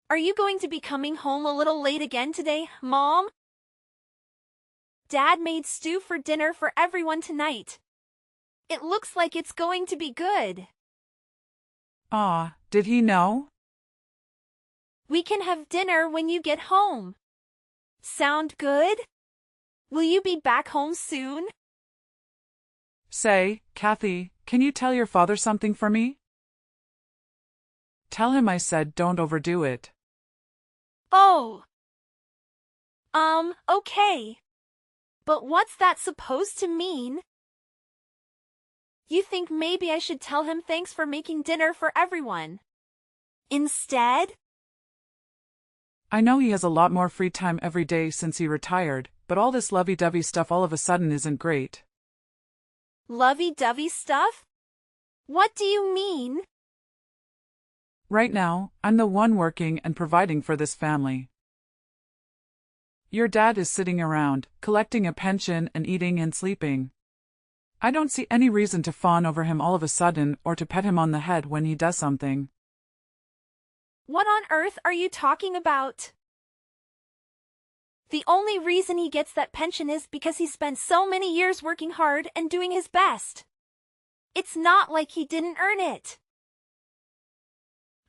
Are you going to be coming home a little late again today, Mom? Dad made stew for dinner for everyone tonight. It looks like it's going to be good. Did he know? We can have dinner when you get home. Sound good? Will you be back home soon? Say, Kathy, can you tell your father something for me? Tell him I said don't overdo it. Oh. Okay. But what's that supposed to mean? You think maybe I should tell him thanks for making dinner for everyone instead? I know he has a lot more free time every day since he retired, but all this lovey-dovey stuff all of a sudden isn't great. Lovey-dovey stuff? What do you mean? Right now, I'm the one working and providing for this family. Your dad is sitting around, collecting a pension and eating and sleeping. I don't see any reason to fawn over him all of a sudden or to pet him on the head when he does something. What on earth are you talking about? The only reason he gets that pension is because he spent so many years working hard and doing his best. It's not like he didn't earn it.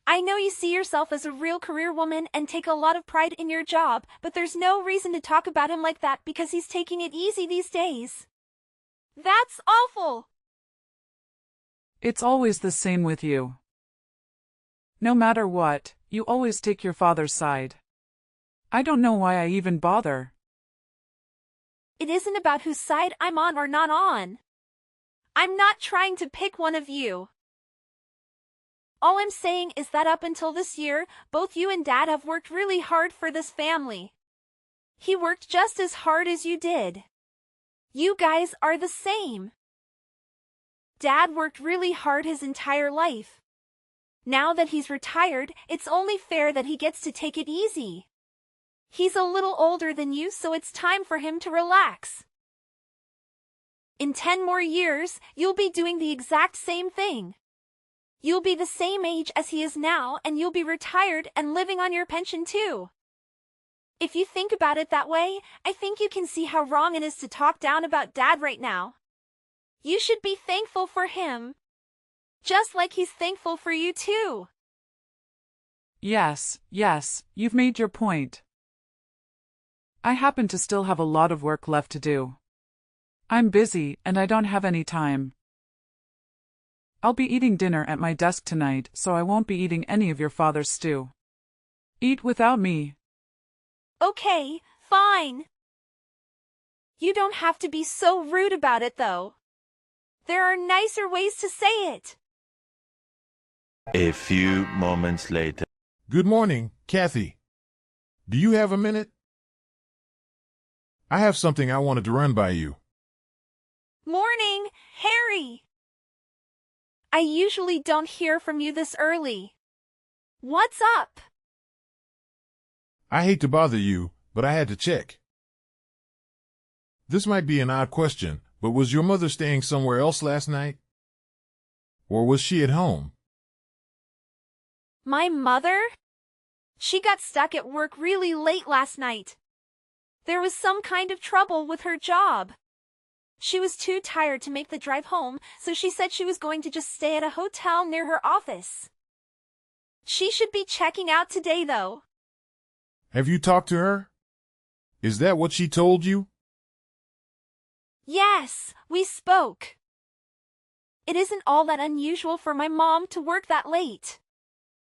I know you see yourself as a real career woman and take a lot of pride in your job, but there's no reason to talk about him like that because he's taking it easy these days. That's awful! It's always the same with you. No matter what, you always take your father's side. I don't know why I even bother. It isn't about whose side I'm on or not on. I'm not trying to pick one of you. All I'm saying is that up until this year, both you and Dad have worked really hard for this family. He worked just as hard as you did. You guys are the same. Dad worked really hard his entire life. Now that he's retired, it's only fair that he gets to take it easy. He's a little older than you, so it's time for him to relax. In 10 more years, you'll be doing the exact same thing. You'll be the same age as he is now, and you'll be retired and living on your pension too. If you think about it that way, I think you can see how wrong it is to talk down about Dad right now. You should be thankful for him. Just like he's thankful for you too. Yes, you've made your point. I happen to still have a lot of work left to do. I'm busy and I don't have any time. I'll be eating dinner at my desk tonight, so I won't be eating any of your father's stew. Eat without me. Okay, fine. You don't have to be so rude about it though. There are nicer ways to say it. A few moments later. Good morning, Kathy. Do you have a minute? I have something I wanted to run by you. Morning, Harry. I usually don't hear from you this early. What's up? I hate to bother you, but I had to check. This might be an odd question, but was your mother staying somewhere else last night? Or was she at home? My mother? She got stuck at work really late last night. There was some kind of trouble with her job. She was too tired to make the drive home, so she said she was going to just stay at a hotel near her office. She should be checking out today, though. Have you talked to her? Is that what she told you? Yes, we spoke. It isn't all that unusual for my mom to work that late.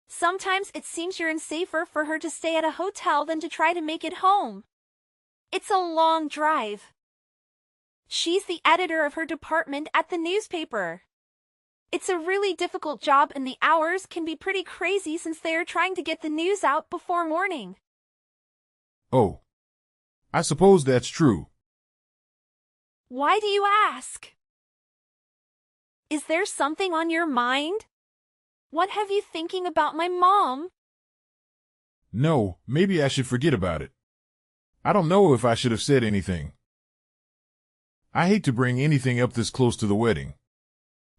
Sometimes it seems safer for her to stay at a hotel than to try to make it home. It's a long drive. She's the editor of her department at the newspaper. It's a really difficult job and the hours can be pretty crazy since they are trying to get the news out before morning. Oh, I suppose that's true. Why do you ask? Is there something on your mind? What have you thinking about my mom? No, maybe I should forget about it. I don't know if I should have said anything. I hate to bring anything up this close to the wedding.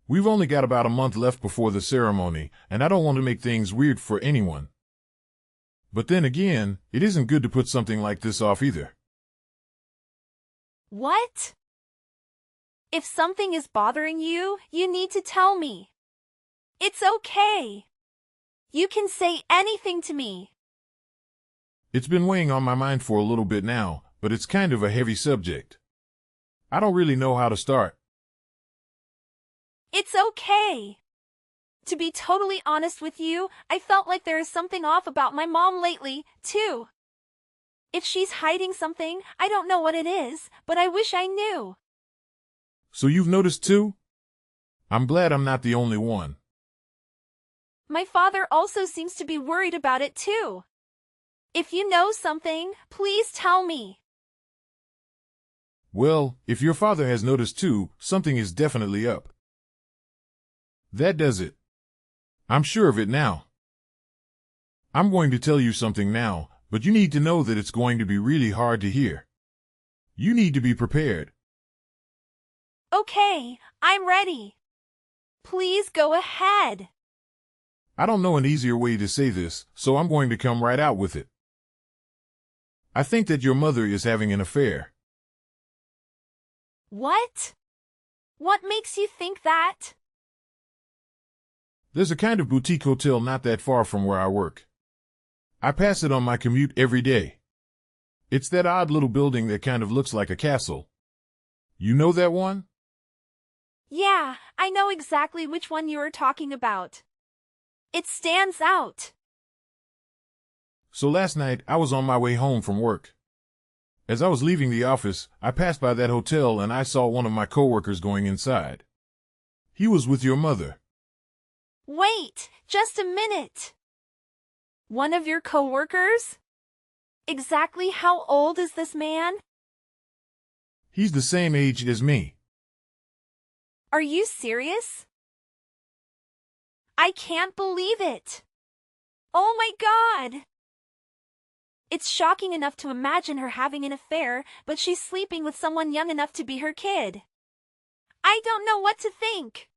We've only got about a month left before the ceremony, and I don't want to make things weird for anyone. But then again, it isn't good to put something like this off either. What? If something is bothering you, you need to tell me. It's okay. You can say anything to me. It's been weighing on my mind for a little bit now, but it's kind of a heavy subject. I don't really know how to start. It's okay. To be totally honest with you, I felt like there is something off about my mom lately, too. If she's hiding something, I don't know what it is, but I wish I knew. So you've noticed too? I'm glad I'm not the only one. My father also seems to be worried about it too. If you know something, please tell me. Well, if your father has noticed too, something is definitely up. That does it. I'm sure of it now. I'm going to tell you something now, but you need to know that it's going to be really hard to hear. You need to be prepared. Okay, I'm ready. Please go ahead. I don't know an easier way to say this, so I'm going to come right out with it. I think that your mother is having an affair. What? What makes you think that? There's a kind of boutique hotel not that far from where I work. I pass it on my commute every day. It's that odd little building that kind of looks like a castle. You know that one? Yeah, I know exactly which one you are talking about. It stands out. So last night, I was on my way home from work. As I was leaving the office, I passed by that hotel and I saw one of my coworkers going inside. He was with your mother. Wait, just a minute. One of your coworkers? Exactly how old is this man? He's the same age as me. Are you serious? I can't believe it. Oh my God! It's shocking enough to imagine her having an affair, but she's sleeping with someone young enough to be her kid. I don't know what to think.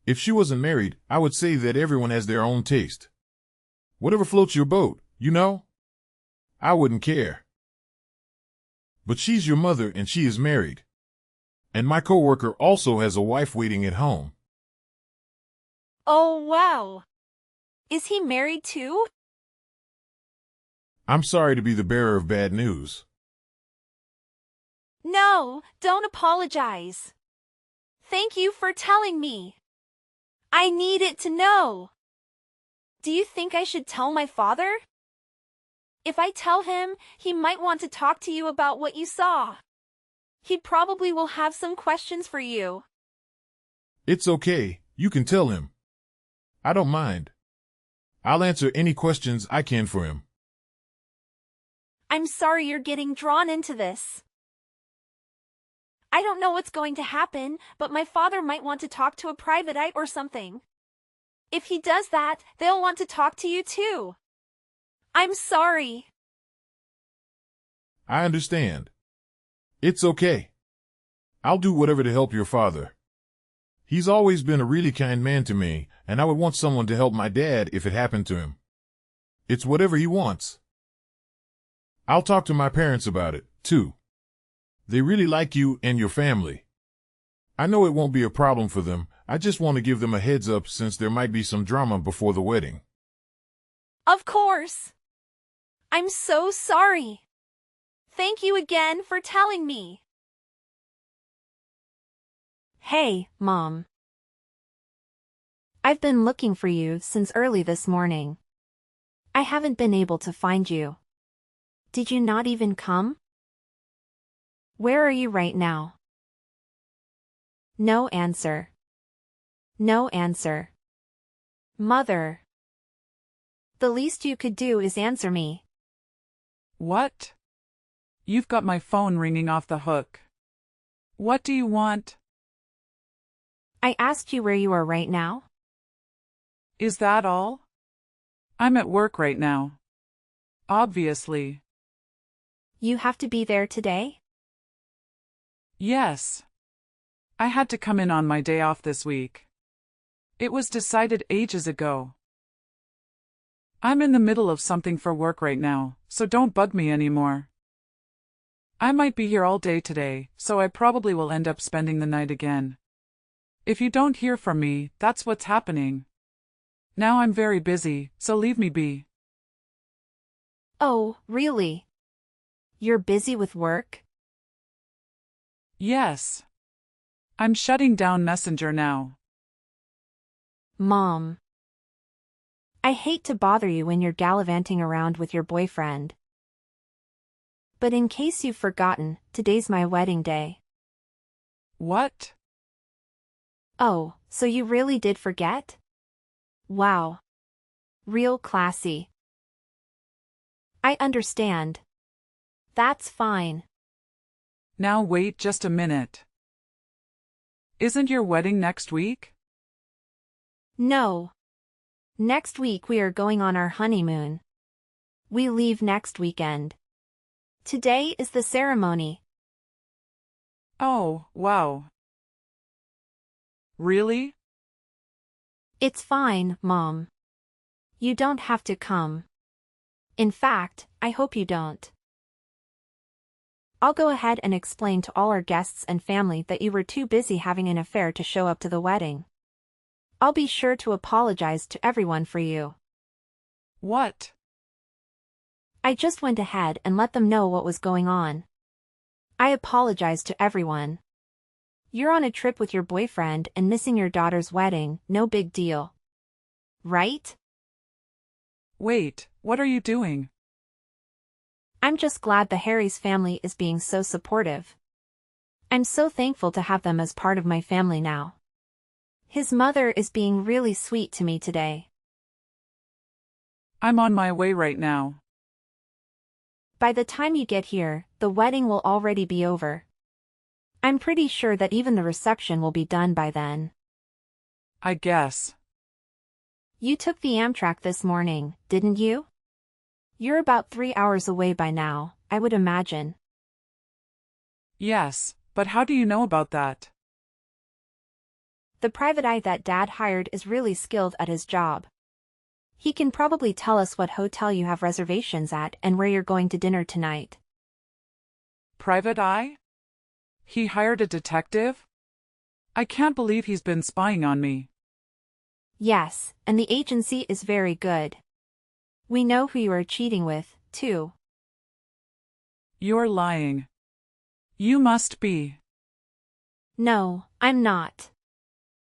If she wasn't married, I would say that everyone has their own taste. Whatever floats your boat, you know? I wouldn't care. But she's your mother and she is married. And my coworker also has a wife waiting at home. Oh wow. Is he married too? I'm sorry to be the bearer of bad news. No, don't apologize. Thank you for telling me. I needed to know. Do you think I should tell my father? If I tell him, he might want to talk to you about what you saw. He probably will have some questions for you. It's okay, you can tell him. I don't mind. I'll answer any questions I can for him. I'm sorry you're getting drawn into this. I don't know what's going to happen, but my father might want to talk to a private eye or something. If he does that, they'll want to talk to you too. I'm sorry. I understand. It's okay. I'll do whatever to help your father. He's always been a really kind man to me, and I would want someone to help my dad if it happened to him. It's whatever he wants. I'll talk to my parents about it, too. They really like you and your family. I know it won't be a problem for them. I just want to give them a heads up since there might be some drama before the wedding. Of course. I'm so sorry. Thank you again for telling me. Hey, Mom. I've been looking for you since early this morning. I haven't been able to find you. Did you not even come? Where are you right now? No answer. No answer. Mother. The least you could do is answer me. What? You've got my phone ringing off the hook. What do you want? I asked you where you are right now. Is that all? I'm at work right now. Obviously. You have to be there today? Yes. I had to come in on my day off this week. It was decided ages ago. I'm in the middle of something for work right now, so don't bug me anymore. I might be here all day today, so I probably will end up spending the night again. If you don't hear from me, that's what's happening. Now I'm very busy, so leave me be. Oh, really? You're busy with work? Yes. I'm shutting down Messenger now. Mom. I hate to bother you when you're gallivanting around with your boyfriend. But in case you've forgotten, today's my wedding day. What? Oh, so you really did forget? Wow. Real classy. I understand. That's fine. Now wait just a minute. Isn't your wedding next week? No. Next week we are going on our honeymoon. We leave next weekend. Today is the ceremony. Oh, wow. Really? It's fine, Mom. You don't have to come. In fact, I hope you don't. I'll go ahead and explain to all our guests and family that you were too busy having an affair to show up to the wedding. I'll be sure to apologize to everyone for you. What? I just went ahead and let them know what was going on. I apologize to everyone. You're on a trip with your boyfriend and missing your daughter's wedding, no big deal. Right? Wait, what are you doing? I'm just glad the Harry's family is being so supportive. I'm so thankful to have them as part of my family now. His mother is being really sweet to me today. I'm on my way right now. By the time you get here, the wedding will already be over. I'm pretty sure that even the reception will be done by then. I guess. You took the Amtrak this morning, didn't you? You're about 3 hours away by now, I would imagine. Yes, but how do you know about that? The private eye that Dad hired is really skilled at his job. He can probably tell us what hotel you have reservations at and where you're going to dinner tonight. Private eye? He hired a detective? I can't believe he's been spying on me. Yes, and the agency is very good. We know who you are cheating with, too. You're lying. You must be. No, I'm not.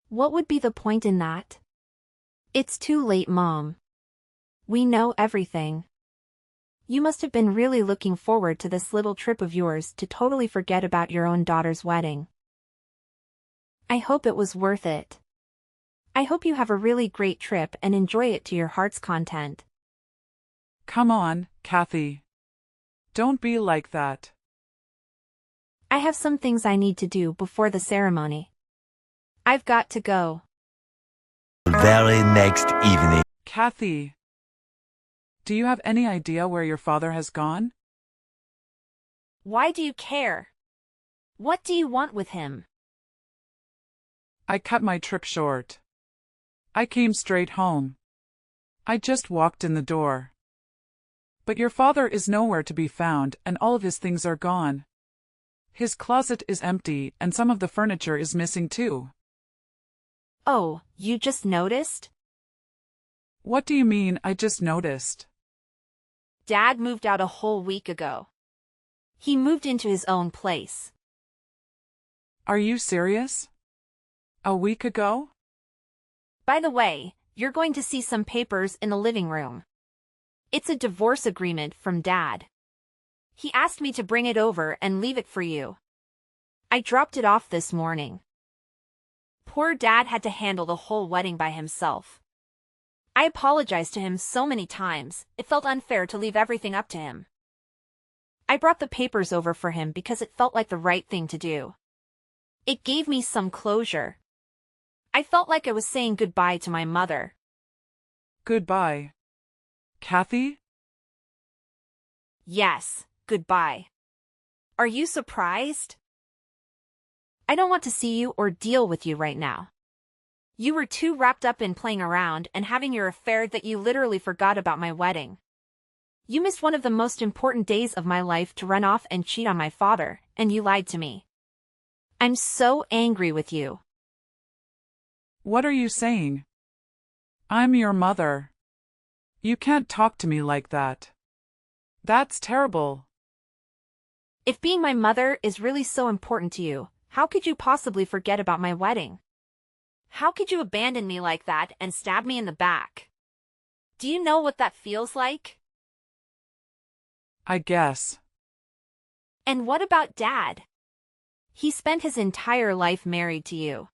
What would be the point in that? It's too late, Mom. We know everything. You must have been really looking forward to this little trip of yours to totally forget about your own daughter's wedding. I hope it was worth it. I hope you have a really great trip and enjoy it to your heart's content. Come on, Kathy. Don't be like that. I have some things I need to do before the ceremony. I've got to go. Very next evening. Kathy. Do you have any idea where your father has gone? Why do you care? What do you want with him? I cut my trip short. I came straight home. I just walked in the door. But your father is nowhere to be found and all of his things are gone. His closet is empty and some of the furniture is missing too. Oh, you just noticed? What do you mean I just noticed? Dad moved out a whole week ago. He moved into his own place. Are you serious? A week ago? By the way, you're going to see some papers in the living room. It's a divorce agreement from Dad. He asked me to bring it over and leave it for you. I dropped it off this morning. Poor Dad had to handle the whole wedding by himself. I apologized to him so many times, it felt unfair to leave everything up to him. I brought the papers over for him because it felt like the right thing to do. It gave me some closure. I felt like I was saying goodbye to my mother. Goodbye. Kathy? Yes, goodbye. Are you surprised? I don't want to see you or deal with you right now. You were too wrapped up in playing around and having your affair that you literally forgot about my wedding. You missed one of the most important days of my life to run off and cheat on my father, and you lied to me. I'm so angry with you. What are you saying? I'm your mother. You can't talk to me like that. That's terrible. If being my mother is really so important to you, how could you possibly forget about my wedding? How could you abandon me like that and stab me in the back? Do you know what that feels like? I guess. And what about Dad? He spent his entire life married to you.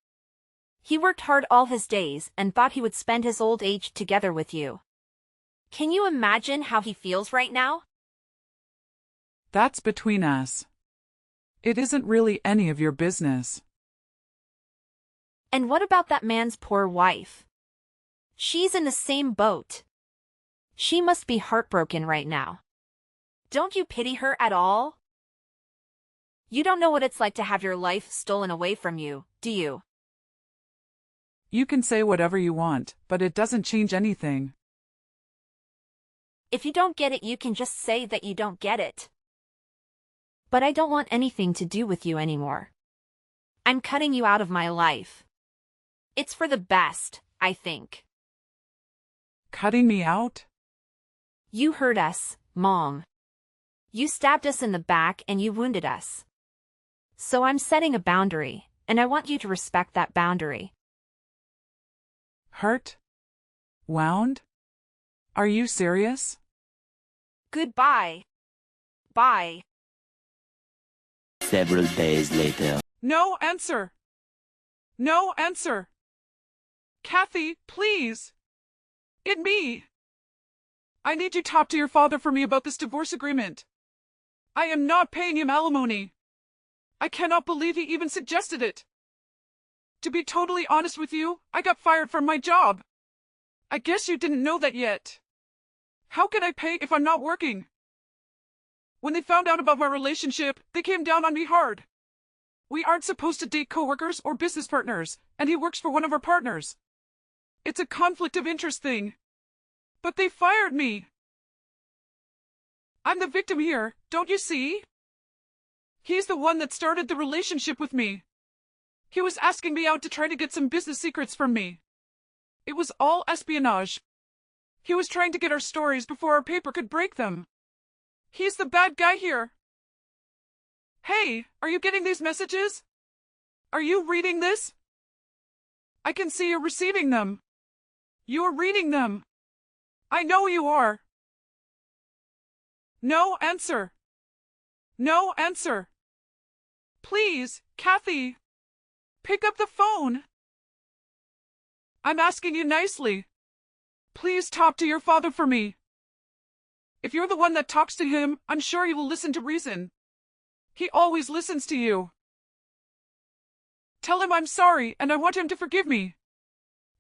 He worked hard all his days and thought he would spend his old age together with you. Can you imagine how he feels right now? That's between us. It isn't really any of your business. And what about that man's poor wife? She's in the same boat. She must be heartbroken right now. Don't you pity her at all? You don't know what it's like to have your life stolen away from you, do you? You can say whatever you want, but it doesn't change anything. If you don't get it, you can just say that you don't get it. But I don't want anything to do with you anymore. I'm cutting you out of my life. It's for the best, I think. Cutting me out? You hurt us, Mom. You stabbed us in the back and you wounded us. So I'm setting a boundary, and I want you to respect that boundary. Hurt? Wound? Are you serious? Goodbye. Bye. Several days later. No answer. No answer. Kathy, please. It's me. I need you to talk to your father for me about this divorce agreement. I am not paying him alimony. I cannot believe he even suggested it. To be totally honest with you, I got fired from my job. I guess you didn't know that yet. How can I pay if I'm not working? When they found out about my relationship, they came down on me hard. We aren't supposed to date coworkers or business partners, and he works for one of our partners. It's a conflict of interest thing. But they fired me. I'm the victim here, don't you see? He's the one that started the relationship with me. He was asking me out to try to get some business secrets from me. It was all espionage. He was trying to get our stories before our paper could break them. He's the bad guy here. Hey, are you getting these messages? Are you reading this? I can see you're receiving them. You're reading them. I know you are. No answer. No answer. Please, Kathy. Pick up the phone. I'm asking you nicely. Please talk to your father for me. If you're the one that talks to him, I'm sure he will listen to reason. He always listens to you. Tell him I'm sorry and I want him to forgive me.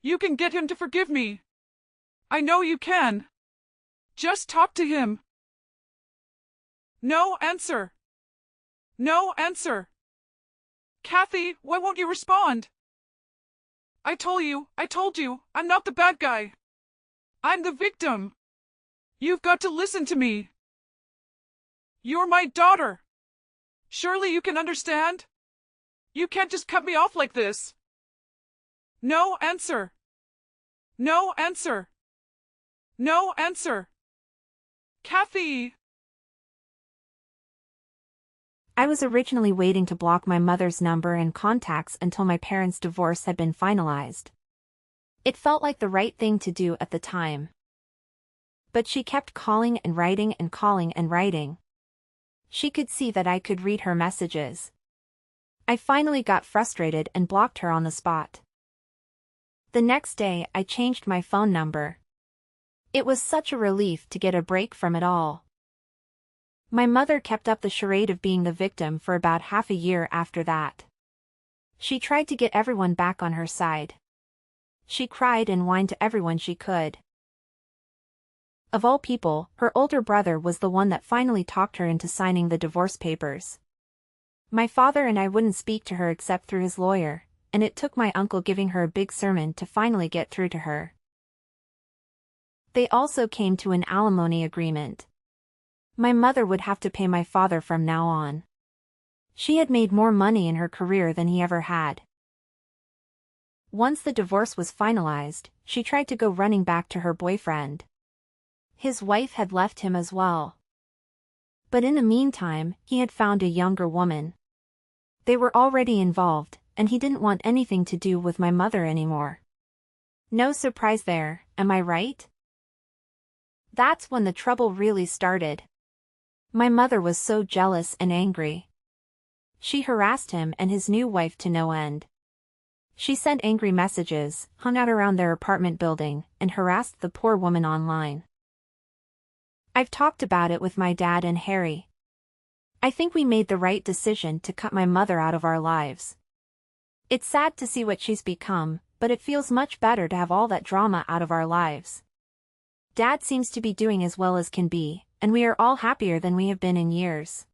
You can get him to forgive me. I know you can. Just talk to him. No answer. No answer. Kathy, why won't you respond? I told you, I'm not the bad guy. I'm the victim. You've got to listen to me. You're my daughter. Surely you can understand? You can't just cut me off like this. No answer. No answer. No answer. Kathy! I was originally waiting to block my mother's number and contacts until my parents' divorce had been finalized. It felt like the right thing to do at the time. But she kept calling and writing and calling and writing. She could see that I could read her messages. I finally got frustrated and blocked her on the spot. The next day, I changed my phone number. It was such a relief to get a break from it all. My mother kept up the charade of being the victim for about half a year after that. She tried to get everyone back on her side. She cried and whined to everyone she could. Of all people, her older brother was the one that finally talked her into signing the divorce papers. My father and I wouldn't speak to her except through his lawyer, and it took my uncle giving her a big sermon to finally get through to her. They also came to an alimony agreement. My mother would have to pay my father from now on. She had made more money in her career than he ever had. Once the divorce was finalized, she tried to go running back to her boyfriend. His wife had left him as well. But in the meantime, he had found a younger woman. They were already involved, and he didn't want anything to do with my mother anymore. No surprise there, am I right? That's when the trouble really started. My mother was so jealous and angry. She harassed him and his new wife to no end. She sent angry messages, hung out around their apartment building, and harassed the poor woman online. I've talked about it with my dad and Harry. I think we made the right decision to cut my mother out of our lives. It's sad to see what she's become, but it feels much better to have all that drama out of our lives. Dad seems to be doing as well as can be, and we are all happier than we have been in years.